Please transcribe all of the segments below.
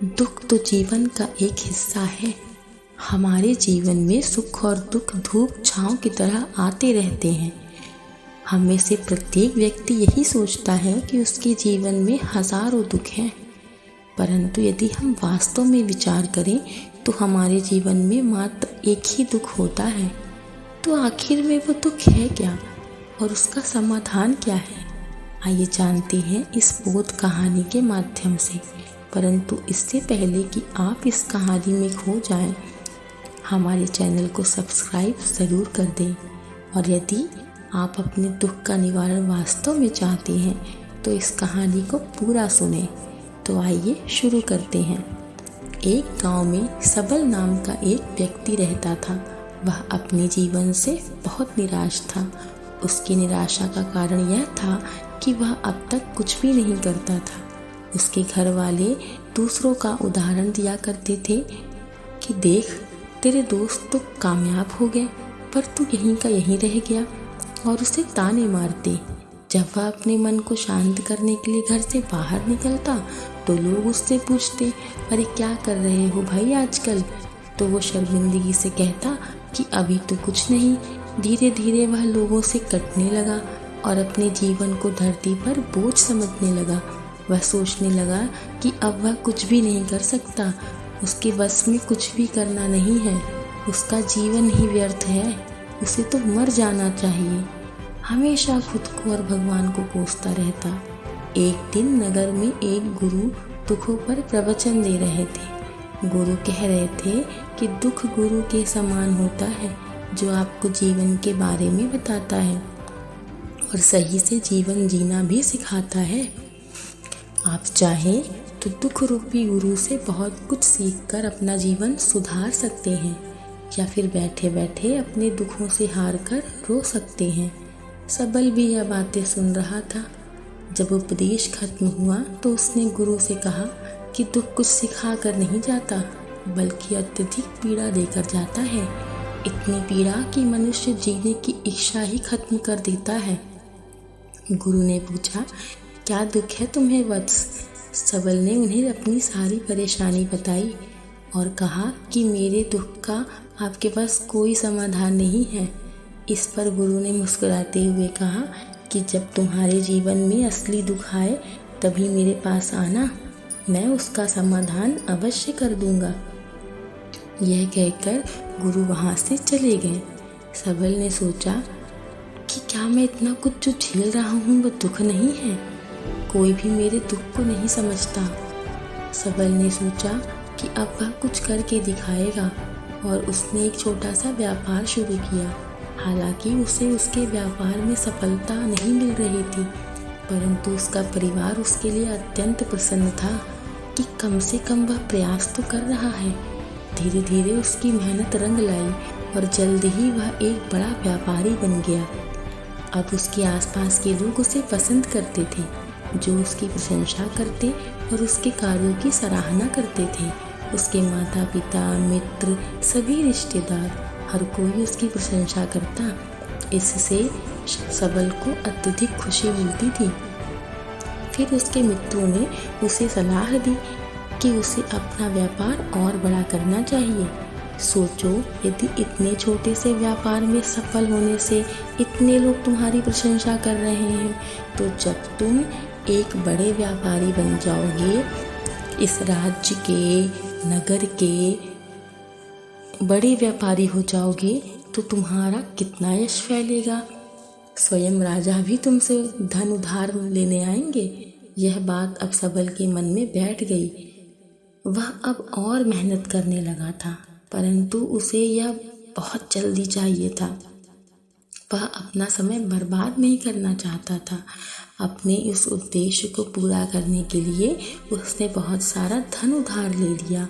दुख तो जीवन का एक हिस्सा है। हमारे जीवन में सुख और दुख धूप छांव की तरह आते रहते हैं। हम में से प्रत्येक व्यक्ति यही सोचता है कि उसके जीवन में हजारों दुख हैं, परंतु यदि हम वास्तव में विचार करें तो हमारे जीवन में मात्र एक ही दुख होता है। तो आखिर में वो दुख है क्या और उसका समाधान क्या है? आइए जानते हैं इस बोध कहानी के माध्यम से। परंतु इससे पहले कि आप इस कहानी में खो जाएं, हमारे चैनल को सब्सक्राइब ज़रूर कर दें। और यदि आप अपने दुख का निवारण वास्तव में चाहते हैं तो इस कहानी को पूरा सुनें। तो आइए शुरू करते हैं। एक गांव में सबल नाम का एक व्यक्ति रहता था। वह अपने जीवन से बहुत निराश था। उसकी निराशा का कारण यह था कि वह अब तक कुछ भी नहीं करता था। उसके घर वाले दूसरों का उदाहरण दिया करते थे कि देख, तेरे दोस्त तो कामयाब हो गए पर तू यहीं का यहीं रह गया, और उसे ताने मारते। जब वह अपने मन को शांत करने के लिए घर से बाहर निकलता तो लोग उससे पूछते, अरे क्या कर रहे हो भाई आजकल? तो वो शर्मिंदगी से कहता कि अभी तो कुछ नहीं। धीरे धीरे वह लोगों से कटने लगा और अपने जीवन को धरती पर बोझ समझने लगा। वह सोचने लगा कि अब वह कुछ भी नहीं कर सकता, उसके बस में कुछ भी करना नहीं है, उसका जीवन ही व्यर्थ है, उसे तो मर जाना चाहिए। हमेशा खुद को और भगवान को कोसता रहता। एक दिन नगर में एक गुरु दुखों पर प्रवचन दे रहे थे। गुरु कह रहे थे कि दुख गुरु के समान होता है, जो आपको जीवन के बारे में बताता है और सही से जीवन जीना भी सिखाता है। आप चाहें तो दुख रूपी गुरु से बहुत कुछ सीखकर अपना जीवन सुधार सकते हैं, या फिर बैठे बैठे अपने दुखों से हार कर रो सकते हैं। सबल भी यह बातें सुन रहा था। जब उपदेश खत्म हुआ तो उसने गुरु से कहा कि दुख कुछ सिखा कर नहीं जाता, बल्कि अत्यधिक पीड़ा देकर जाता है। इतनी पीड़ा कि मनुष्य जीने की इच्छा ही खत्म कर देता है। गुरु ने पूछा, क्या दुख है तुम्हें वत्स? सबल ने उन्हें अपनी सारी परेशानी बताई और कहा कि मेरे दुख का आपके पास कोई समाधान नहीं है। इस पर गुरु ने मुस्कुराते हुए कहा कि जब तुम्हारे जीवन में असली दुख आए तभी मेरे पास आना, मैं उसका समाधान अवश्य कर दूंगा। यह कहकर गुरु वहाँ से चले गए। सबल ने सोचा कि क्या मैं इतना कुछ जो झेल रहा हूँ वह दुख नहीं है? कोई भी मेरे दुख को नहीं समझता। सबल ने सोचा कि अब वह कुछ करके दिखाएगा और उसने एक छोटा सा व्यापार शुरू किया। हालांकि उसे उसके व्यापार में सफलता नहीं मिल रही थी, परंतु उसका परिवार उसके लिए अत्यंत प्रसन्न था कि कम से कम वह प्रयास तो कर रहा है। धीरे धीरे उसकी मेहनत रंग लाई और जल्द ही वह एक बड़ा व्यापारी बन गया। अब उसके आसपास के लोग उसे पसंद करते थे, जो उसकी प्रशंसा करते और उसके कार्यों की सराहना करते थे। उसके माता पिता, मित्र, सभी रिश्तेदार, हर कोई उसकी प्रशंसा करता। इससे सबल को अत्यधिक खुशी मिलती थी। फिर उसके मित्रों ने उसे सलाह दी कि उसे अपना व्यापार और बड़ा करना चाहिए। सोचो, यदि इतने छोटे से व्यापार में सफल होने से इतने लोग तुम्हारी प्रशंसा कर रहे हैं, तो जब तुम एक बड़े व्यापारी बन जाओगे, इस राज्य के, नगर के बड़े व्यापारी हो जाओगे, तो तुम्हारा कितना यश फैलेगा। स्वयं राजा भी तुमसे धन उधार लेने आएंगे। यह बात अब सबल के मन में बैठ गई। वह अब और मेहनत करने लगा था, परंतु उसे यह बहुत जल्दी चाहिए था। वह अपना समय बर्बाद नहीं करना चाहता था। अपने इस उद्देश्य को पूरा करने के लिए उसने बहुत सारा धन उधार ले लिया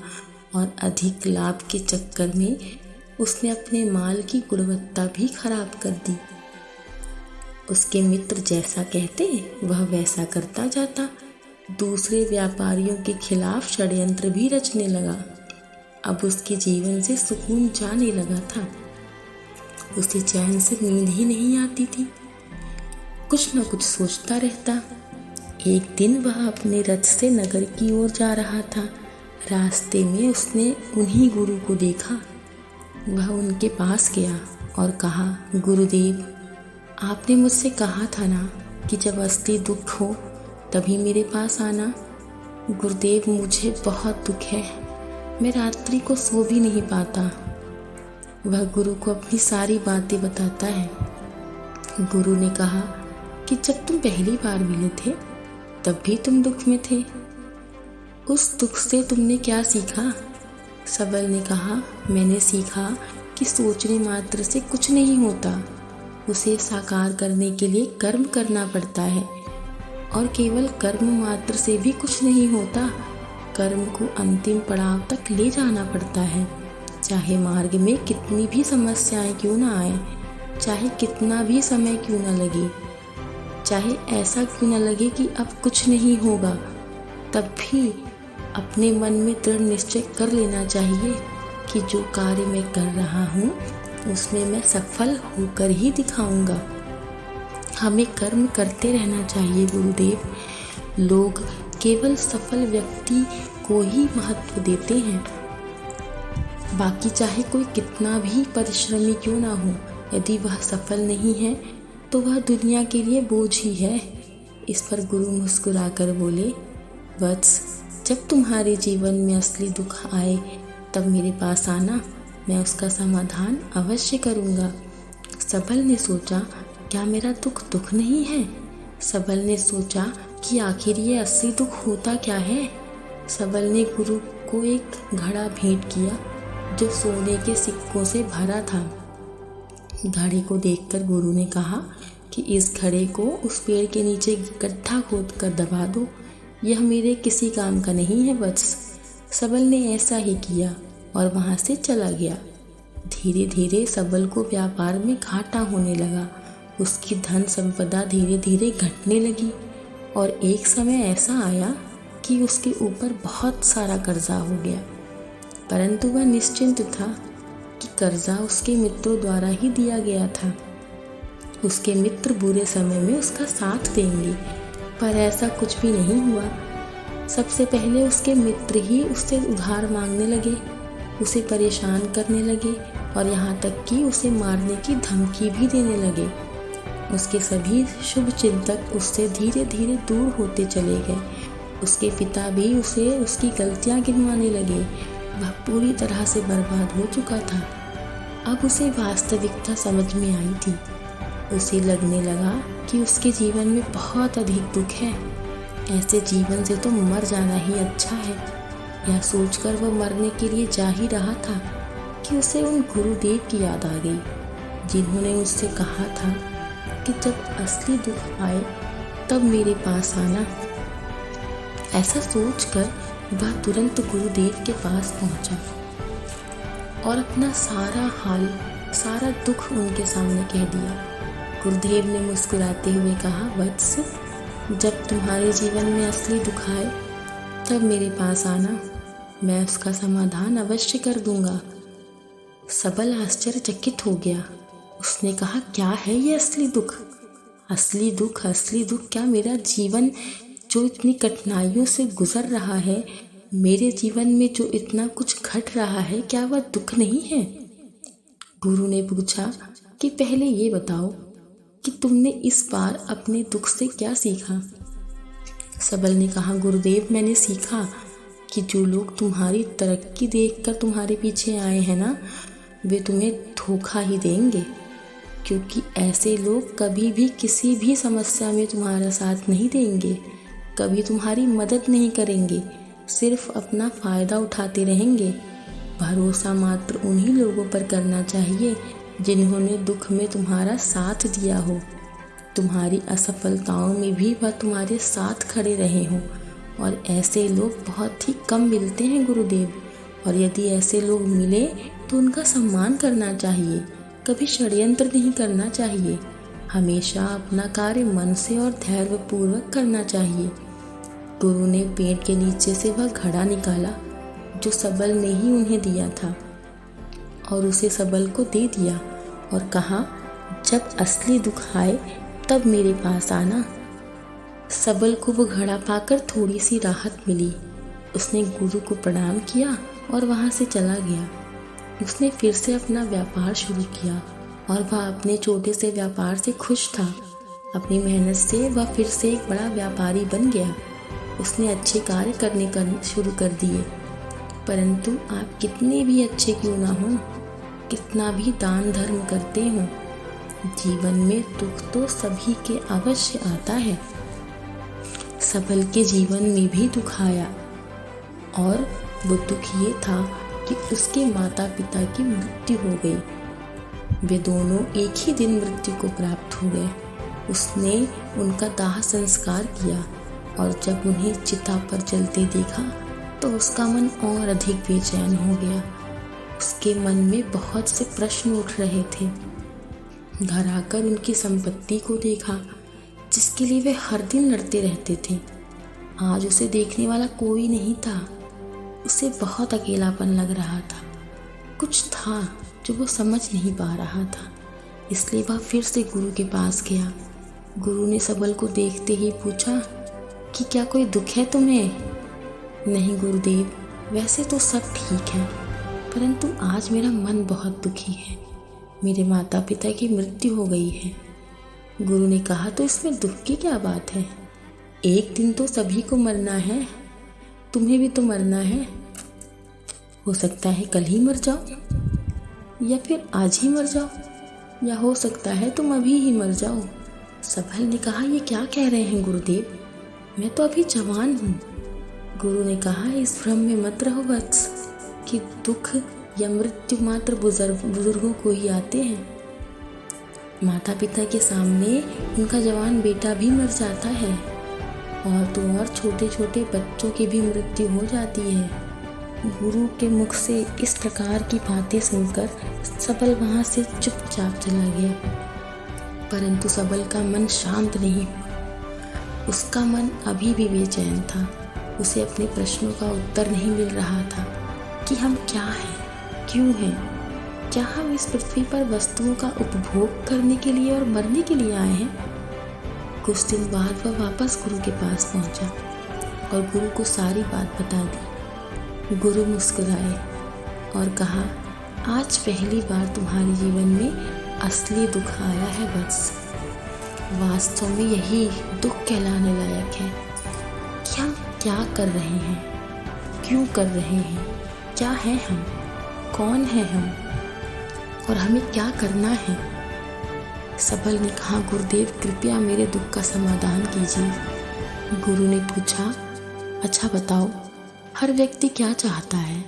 और अधिक लाभ के चक्कर में उसने अपने माल की गुणवत्ता भी खराब कर दी। उसके मित्र जैसा कहते वह वैसा करता जाता। दूसरे व्यापारियों के खिलाफ षड्यंत्र भी रचने लगा। अब उसके जीवन से सुकून जाने लगा था। उसे चैन से नींद ही नहीं आती थी। कुछ न कुछ सोचता रहता। एक दिन वह अपने रथ से नगर की ओर जा रहा था। रास्ते में उसने उन्हीं गुरु को देखा। वह उनके पास गया और कहा, गुरुदेव, आपने मुझसे कहा था ना कि जब असली दुख हो तभी मेरे पास आना। गुरुदेव, मुझे बहुत दुख है, मैं रात्रि को सो भी नहीं पाता। वह गुरु को अपनी सारी बातें बताता है। गुरु ने कहा कि जब तुम पहली बार मिले थे तब भी तुम दुख में थे। उस दुख से तुमने क्या सीखा? सबल ने कहा, मैंने सीखा कि सोचने मात्र से कुछ नहीं होता, उसे साकार करने के लिए कर्म करना पड़ता है। और केवल कर्म मात्र से भी कुछ नहीं होता, कर्म को अंतिम पड़ाव तक ले जाना पड़ता है। चाहे मार्ग में कितनी भी समस्याएं क्यों ना आए, चाहे कितना भी समय क्यों ना लगे, चाहे ऐसा क्यों ना लगे कि अब कुछ नहीं होगा, तब भी अपने मन में दृढ़ निश्चय कर लेना चाहिए कि जो कार्य मैं कर रहा हूँ उसमें मैं सफल होकर ही दिखाऊंगा। हमें कर्म करते रहना चाहिए गुरुदेव। लोग केवल सफल व्यक्ति को ही महत्व देते हैं, बाकी चाहे कोई कितना भी परिश्रमी क्यों ना हो, यदि वह सफल नहीं है तो वह दुनिया के लिए बोझ ही है। इस पर गुरु मुस्कुराकर बोले, वत्स, जब तुम्हारे जीवन में असली दुख आए तब मेरे पास आना, मैं उसका समाधान अवश्य करूँगा। सबल ने सोचा, क्या मेरा दुख दुख नहीं है? सबल ने सोचा कि आखिर ये असली दुख होता क्या है। सबल ने गुरु को एक घड़ा भेंट किया जो सोने के सिक्कों से भरा था। घड़े को देखकर गुरु ने कहा कि इस घड़े को उस पेड़ के नीचे गड्ढा खोद कर दबा दो, यह मेरे किसी काम का नहीं है वत्स। सबल ने ऐसा ही किया और वहाँ से चला गया। धीरे धीरे सबल को व्यापार में घाटा होने लगा। उसकी धन संपदा धीरे धीरे घटने लगी और एक समय ऐसा आया कि उसके ऊपर बहुत सारा कर्जा हो गया। परंतु वह निश्चिंत था कि कर्जा उसके मित्रों द्वारा ही दिया गया था। उसके मित्र बुरे समय में उसका साथ देंगे, पर ऐसा कुछ भी नहीं हुआ। सबसे पहले उसके मित्र ही उससे उधार मांगने लगे, उसे परेशान करने लगे और यहाँ तक कि उसे मारने की धमकी भी देने लगे। उसके सभी शुभ चिंतक उससे धीरे धीरे दूर होते चले गए। उसके पिता भी उसे उसकी गलतियाँ गिनवाने लगे। वह पूरी तरह से बर्बाद हो चुका था। अब उसे वास्तविकता समझ में आई थी। उसे लगने लगा कि उसके जीवन में बहुत अधिक दुख है। ऐसे जीवन से तो मर जाना ही अच्छा है। यह सोचकर वह मरने के लिए जा ही रहा था कि उसे उन गुरुदेव की याद आ गई, जिन्होंने उससे कहा था कि जब असली दुख आए तब मेरे पास आना। ऐसा सोचकर वह तुरंत गुरुदेव के पास पहुंचा और अपना सारा हाल, सारा दुख उनके सामने कह दिया। गुरुदेव ने मुस्कुराते हुए कहा, वत्स, जब तुम्हारे जीवन में असली दुख आए तब मेरे पास आना, मैं उसका समाधान अवश्य कर दूंगा। सबल आश्चर्यचकित हो गया। उसने कहा, क्या है ये असली दुख? असली दुख, असली दुख? क्या मेरा जीवन जो इतनी कठिनाइयों से गुजर रहा है, मेरे जीवन में जो इतना कुछ घट रहा है, क्या वह दुख नहीं है? गुरु ने पूछा कि पहले ये बताओ कि तुमने इस बार अपने दुख से क्या सीखा? सबल ने कहा, गुरुदेव, मैंने सीखा कि जो लोग तुम्हारी तरक्की देखकर तुम्हारे पीछे आए हैं ना, वे तुम्हें धोखा ही देंगे, क्योंकि ऐसे लोग कभी भी किसी भी समस्या में तुम्हारा साथ नहीं देंगे, कभी तुम्हारी मदद नहीं करेंगे, सिर्फ अपना फ़ायदा उठाते रहेंगे। भरोसा मात्र उन्हीं लोगों पर करना चाहिए जिन्होंने दुख में तुम्हारा साथ दिया हो, तुम्हारी असफलताओं में भी वह तुम्हारे साथ खड़े रहे हों। और ऐसे लोग बहुत ही कम मिलते हैं गुरुदेव, और यदि ऐसे लोग मिले तो उनका सम्मान करना चाहिए, कभी षड्यंत्र नहीं करना चाहिए। हमेशा अपना कार्य मन से और धैर्यपूर्वक करना चाहिए। गुरु ने पेड़ के नीचे से वह घड़ा निकाला जो सबल ने ही उन्हें दिया था और उसे सबल को दे दिया और कहा, जब असली दुख आए तब मेरे पास आना। सबल को वो घड़ा पाकर थोड़ी सी राहत मिली। उसने गुरु को प्रणाम किया और वहाँ से चला गया। उसने फिर से अपना व्यापार शुरू किया और वह अपने छोटे से व्यापार से खुश था। अपनी मेहनत से वह फिर से एक बड़ा व्यापारी बन गया। उसने अच्छे कार्य करने शुरू कर दिए। परंतु आप कितने भी अच्छे क्यों ना हो, कितना भी दान धर्म करते हो, जीवन में दुख तो सभी के अवश्य आता है। सबल के जीवन में भी दुख आया और वो दुख ये था कि उसके माता पिता की मृत्यु हो गई। वे दोनों एक ही दिन मृत्यु को प्राप्त हो गए। उसने उनका दाह संस्कार किया और जब उन्हें चिता पर जलते देखा तो उसका मन और अधिक बेचैन हो गया। उसके मन में बहुत से प्रश्न उठ रहे थे। घर आकर उनकी संपत्ति को देखा जिसके लिए वे हर दिन लड़ते रहते थे। आज उसे देखने वाला कोई नहीं था। उसे बहुत अकेलापन लग रहा था। कुछ था जो वो समझ नहीं पा रहा था, इसलिए वह फिर से गुरु के पास गया। गुरु ने सबल को देखते ही पूछा कि क्या कोई दुख है तुम्हें? नहीं गुरुदेव, वैसे तो सब ठीक है, परंतु आज मेरा मन बहुत दुखी है। मेरे माता पिता की मृत्यु हो गई है। गुरु ने कहा, तो इसमें दुख की क्या बात है? एक दिन तो सभी को मरना है, तुम्हें भी तो मरना है। हो सकता है कल ही मर जाओ या फिर आज ही मर जाओ, या हो सकता है तुम अभी ही मर जाओ। सबल ने कहा, ये क्या कह रहे हैं गुरुदेव, मैं तो अभी जवान हूँ। गुरु ने कहा, इस भ्रम में मत रहो वत्स कि दुख या मृत्यु मात्र बुजुर्गों को ही आते हैं। माता पिता के सामने उनका जवान बेटा भी मर जाता है और तो और छोटे छोटे बच्चों की भी मृत्यु हो जाती है। गुरु के मुख से इस प्रकार की बातें सुनकर सबल वहाँ से चुपचाप चला गया। परंतु सबल का मन शांत नहीं हुआ। उसका मन अभी भी बेचैन था। उसे अपने प्रश्नों का उत्तर नहीं मिल रहा था कि हम क्या हैं, क्यों हैं? क्या हम इस पृथ्वी पर वस्तुओं का उपभोग करने के लिए और मरने के लिए आए हैं? कुछ दिन बाद वह वापस गुरु के पास पहुंचा और गुरु को सारी बात बता दी। गुरु मुस्कुराए और कहा, आज पहली बार तुम्हारे जीवन में असली दुख आया है बस। वास्तव में यही दुख कहलाने लायक है कि हम क्या कर रहे हैं, क्यों कर रहे हैं, क्या है हम, कौन है हम और हमें क्या करना है। सबल ने कहा, गुरुदेव कृपया मेरे दुख का समाधान कीजिए। गुरु ने पूछा, अच्छा बताओ, हर व्यक्ति क्या चाहता है?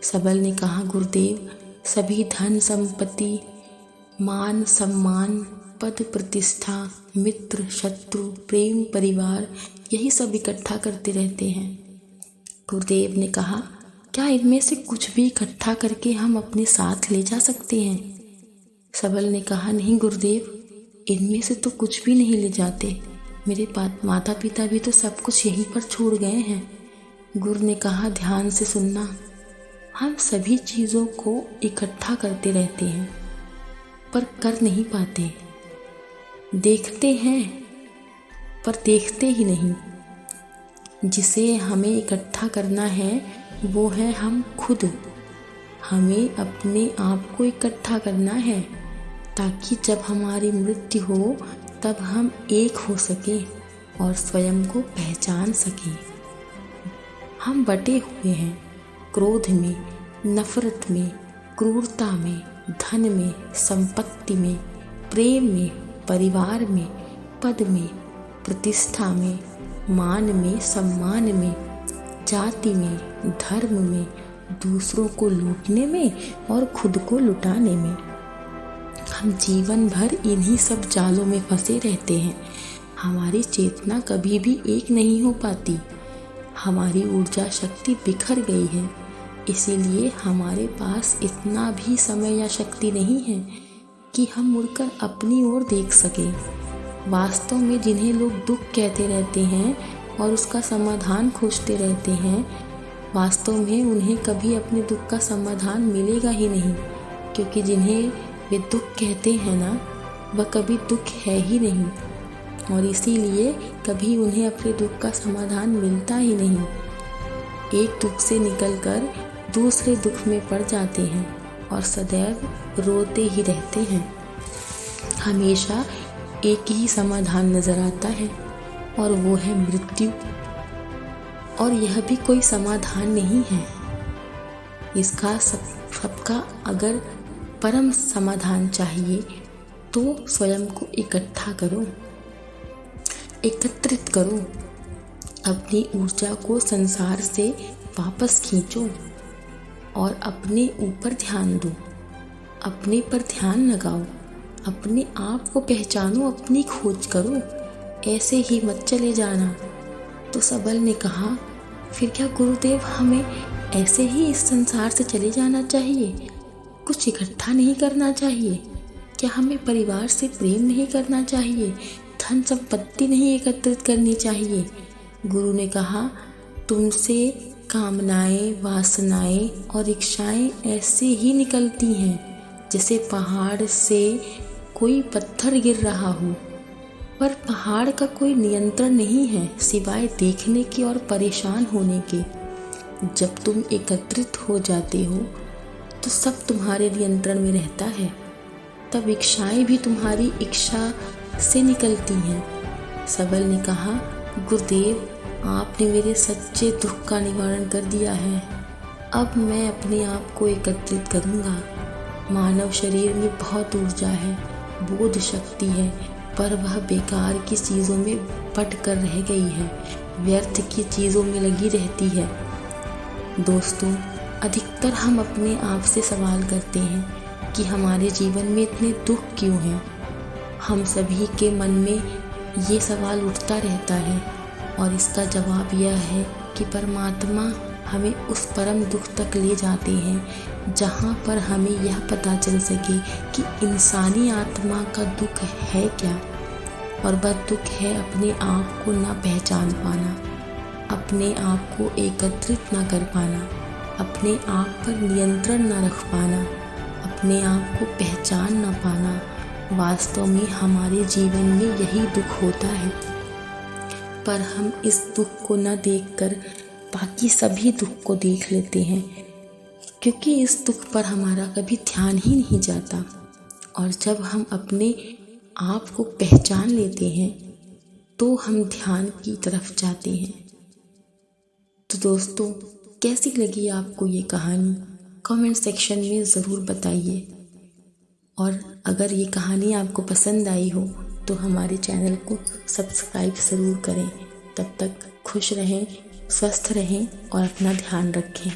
सबल ने कहा, गुरुदेव सभी धन संपत्ति, मान सम्मान, पद प्रतिष्ठा, मित्र शत्रु, प्रेम परिवार, यही सब इकट्ठा करते रहते हैं। गुरुदेव ने कहा, क्या इनमें से कुछ भी इकट्ठा करके हम अपने साथ ले जा सकते हैं? सबल ने कहा, नहीं गुरुदेव, इनमें से तो कुछ भी नहीं ले जाते। मेरे माता पिता भी तो सब कुछ यहीं पर छोड़ गए हैं। गुरु ने कहा, ध्यान से सुनना, हम सभी चीज़ों को इकट्ठा करते रहते हैं पर कर नहीं पाते। देखते हैं पर देखते ही नहीं। जिसे हमें इकट्ठा करना है वो है हम खुद। हमें अपने आप को इकट्ठा करना है ताकि जब हमारी मृत्यु हो तब हम एक हो सकें और स्वयं को पहचान सकें। हम बटे हुए हैं क्रोध में, नफरत में, क्रूरता में, धन में, संपत्ति में, प्रेम में, परिवार में, पद में, प्रतिष्ठा में, मान में, सम्मान में, जाति में, धर्म में, दूसरों को लूटने में और खुद को लुटाने में। हम जीवन भर इन्हीं सब जालों में फंसे रहते हैं। हमारी चेतना कभी भी एक नहीं हो पाती। हमारी ऊर्जा शक्ति बिखर गई है, इसीलिए हमारे पास इतना भी समय या शक्ति नहीं है कि हम मुड़कर अपनी ओर देख सकें। वास्तव में जिन्हें लोग दुख कहते रहते हैं और उसका समाधान खोजते रहते हैं, वास्तव में उन्हें कभी अपने दुख का समाधान मिलेगा ही नहीं, क्योंकि जिन्हें वे दुख कहते हैं ना, वह कभी दुख है ही नहीं और इसीलिए कभी उन्हें अपने दुख का समाधान मिलता ही नहीं। एक दुख से निकलकर दूसरे दुख में पड़ जाते हैं और सदैव रोते ही रहते हैं। हमेशा एक ही समाधान नजर आता है और वो है मृत्यु। और यह भी कोई समाधान नहीं है। इसका सबका अगर परम समाधान चाहिए तो स्वयं को इकट्ठा करो, एकत्रित करो, अपनी ऊर्जा को संसार से वापस खींचो और अपने ऊपर ध्यान दो, अपने पर ध्यान लगाओ, अपने आप को पहचानो, अपनी खोज करो। ऐसे ही मत चले जाना। तो सबल ने कहा, फिर क्या गुरुदेव हमें ऐसे ही इस संसार से चले जाना चाहिए? कुछ इकट्ठा नहीं करना चाहिए? क्या हमें परिवार से प्रेम नहीं करना चाहिए? धन संपत्ति नहीं एकत्रित करनी चाहिए? गुरु ने कहा, तुमसे कामनाएं, वासनाएं और इच्छाएं ऐसे ही निकलती हैं जैसे पहाड़ से कोई पत्थर गिर रहा हो, पर पहाड़ का कोई नियंत्रण नहीं है सिवाय देखने के और परेशान होने के। जब तुम एकत्रित हो जाते हो तो सब तुम्हारे नियंत्रण में रहता है, तब इच्छाएं भी तुम्हारी इच्छा से निकलती हैं। सबल ने कहा, गुरुदेव आपने मेरे सच्चे दुख का निवारण कर दिया है। अब मैं अपने आप को एकत्रित करूँगा। मानव शरीर में बहुत ऊर्जा है, बोध शक्ति है, पर वह बेकार की चीज़ों में पट कर रह गई है, व्यर्थ की चीज़ों में लगी रहती है। दोस्तों, अधिकतर हम अपने आप से सवाल करते हैं कि हमारे जीवन में इतने दुख क्यों हैं। हम सभी के मन में ये सवाल उठता रहता है और इसका जवाब यह है कि परमात्मा हमें उस परम दुख तक ले जाते हैं जहाँ पर हमें यह पता चल सके कि इंसानी आत्मा का दुख है क्या। और वह दुख है अपने आप को ना पहचान पाना, अपने आप को एकत्रित ना कर पाना, अपने आप पर नियंत्रण ना रख पाना, अपने आप को पहचान ना पाना। वास्तव में हमारे जीवन में यही दुख होता है, पर हम इस दुख को न देखकर बाकी सभी दुख को देख लेते हैं, क्योंकि इस दुख पर हमारा कभी ध्यान ही नहीं जाता। और जब हम अपने आप को पहचान लेते हैं तो हम ध्यान की तरफ जाते हैं। तो दोस्तों, कैसी लगी आपको ये कहानी? कमेंट सेक्शन में ज़रूर बताइए। और अगर ये कहानी आपको पसंद आई हो तो हमारे चैनल को सब्सक्राइब ज़रूर करें। तब तक खुश रहें, स्वस्थ रहें और अपना ध्यान रखें।